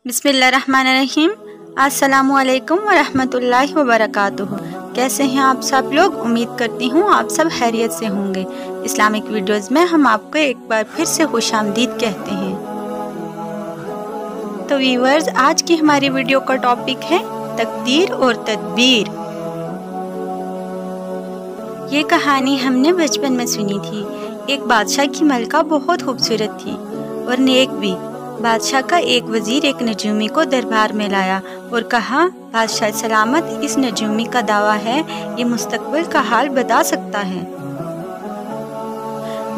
बिस्मिल्लाहिर्रहमानिर्रहीम। अस्सलामुअलैकुम वरहमतुल्लाहि वबरकातुहू। कैसे हैं आप सब लोग? उम्मीद करती हूँ आप सब खैरियत से होंगे। इस्लामिक वीडियोज़ में हम आपको एक बार फिर से खुशामदीद कहते हैं। तो व्यूअर्स, आज की हमारी वीडियो का टॉपिक है तकदीर और तदबीर। ये कहानी हमने बचपन में सुनी थी। एक बादशाह की मलका बहुत खूबसूरत थी और नेक भी। बादशाह का एक वजीर एक नजूमी को दरबार में लाया और कहा, बादशाह सलामत, इस नजूमी का दावा है ये मुस्तकबिल का हाल बता सकता है।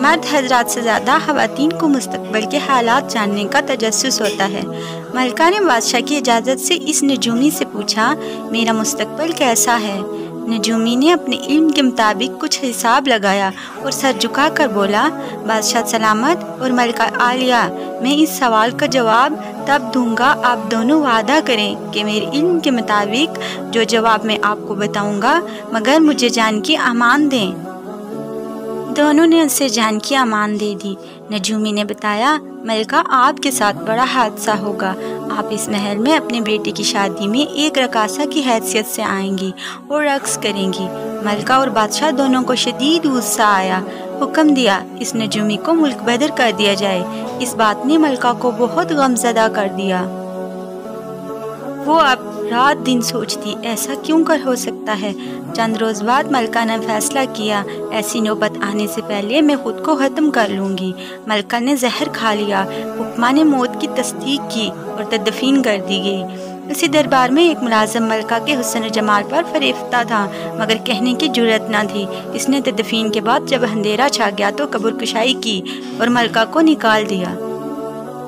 मर्द हजरात से ज़्यादा खवातीन को मुस्तकबिल के हालात जानने का तजस्सुस होता है। मलका ने बादशाह की इजाज़त से इस नजूमी से पूछा, मेरा मुस्तकबिल कैसा है? नजूमी ने अपने इल्म के मुताबिक कुछ हिसाब लगाया और सर झुका कर बोला, बादशाह सलामत और मलका आलिया, मैं इस सवाल का जवाब तब दूंगा आप दोनों वादा करें कि मेरे इल्म के मुताबिक जो जवाब मैं आपको बताऊंगा मगर मुझे जान की अमान दें। दोनों ने उसे जान की अमान दे दी। नजूमी ने बताया, मलका आपके साथ बड़ा हादसा होगा। आप इस महल में अपने बेटे की शादी में एक रकासा की हैसियत से आएंगी और रक्स करेंगी। मलका और बादशाह दोनों को शदीद गुस्सा आया। हुक्म दिया इस नजूमी को मुल्क बदर कर दिया जाए। इस बात ने मलका को बहुत गमज़दा कर दिया। वो अब रात दिन सोचती, ऐसा क्यों कर हो सकता है। चंद रोज़ बाद मलका ने फैसला किया, ऐसी नौबत आने से पहले मैं खुद को ख़त्म कर लूँगी। मलका ने जहर खा लिया। हुक्मा ने मौत की तस्दीक की और तदफीन कर दी गई। इसी दरबार में एक मुलाजिम मलका के हुस्न जमाल पर फरेफ्ता था मगर कहने की जुर्रत न थी। इसने तदफीन के बाद जब अंधेरा छा गया तो कब्र कुशाई की और मलका को निकाल दिया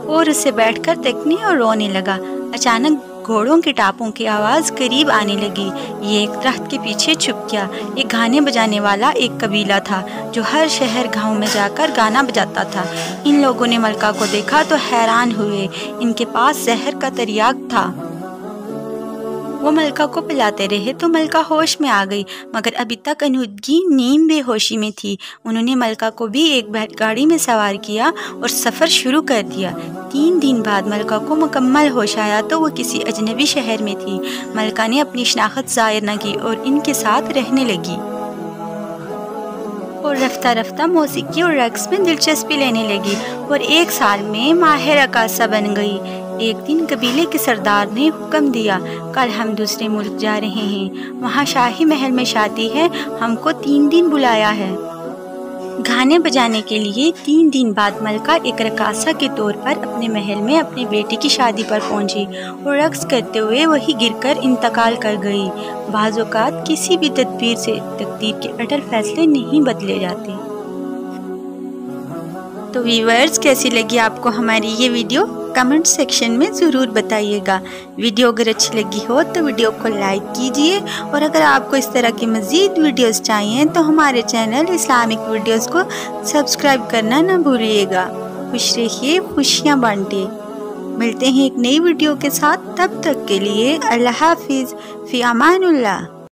और उसे बैठकर तकने और रोने लगा। अचानक घोड़ों के टापों की आवाज़ करीब आने लगी। ये एक दरख्त के पीछे छुप गया। एक गाने बजाने वाला एक कबीला था जो हर शहर गांव में जाकर गाना बजाता था। इन लोगों ने मलका को देखा तो हैरान हुए। इनके पास जहर का तरियाक था। वो मलका को पिलाते रहे तो मलका होश में आ गई मगर अभी तक अनुदगी नीम बेहोशी में थी। उन्होंने मलका को भी एक बैलगाड़ी में सवार किया और सफ़र शुरू कर दिया। 3 दिन बाद मलका को मुकम्मल होश आया तो वो किसी अजनबी शहर में थी। मलका ने अपनी शनाख्त ज़ाहिर न की और इनके साथ रहने लगी और रफ्ता रफ्ता मौसीकी और रक्स में दिलचस्पी लेने लगी और 1 साल में माहिर रकासा बन गई। एक दिन कबीले के सरदार ने हुक्म दिया, कल हम दूसरे मुल्क जा रहे हैं, वहाँ शाही महल में शादी है, हमको 3 दिन बुलाया है। गाने बजाने के लिए 3 दिन बाद मलका एक रकासा के तौर पर अपने महल में अपने बेटे की शादी पर पहुंची और रक्स करते हुए वही गिरकर इंतकाल कर गई। बाज़ औक़ात किसी भी तदबीर से तकदीर के अटल फैसले नहीं बदले जाते। तो व्यूअर्स, कैसी लगी आपको हमारी ये वीडियो? कमेंट सेक्शन में ज़रूर बताइएगा। वीडियो अगर अच्छी लगी हो तो वीडियो को लाइक कीजिए और अगर आपको इस तरह की मज़ीद वीडियोस चाहिए तो हमारे चैनल इस्लामिक वीडियोस को सब्सक्राइब करना ना भूलिएगा। खुश रहिए, खुशियाँ बांटिए। मिलते हैं एक नई वीडियो के साथ, तब तक के लिए अल्लाह हाफिज़, फ़ी अमानुल्लाह।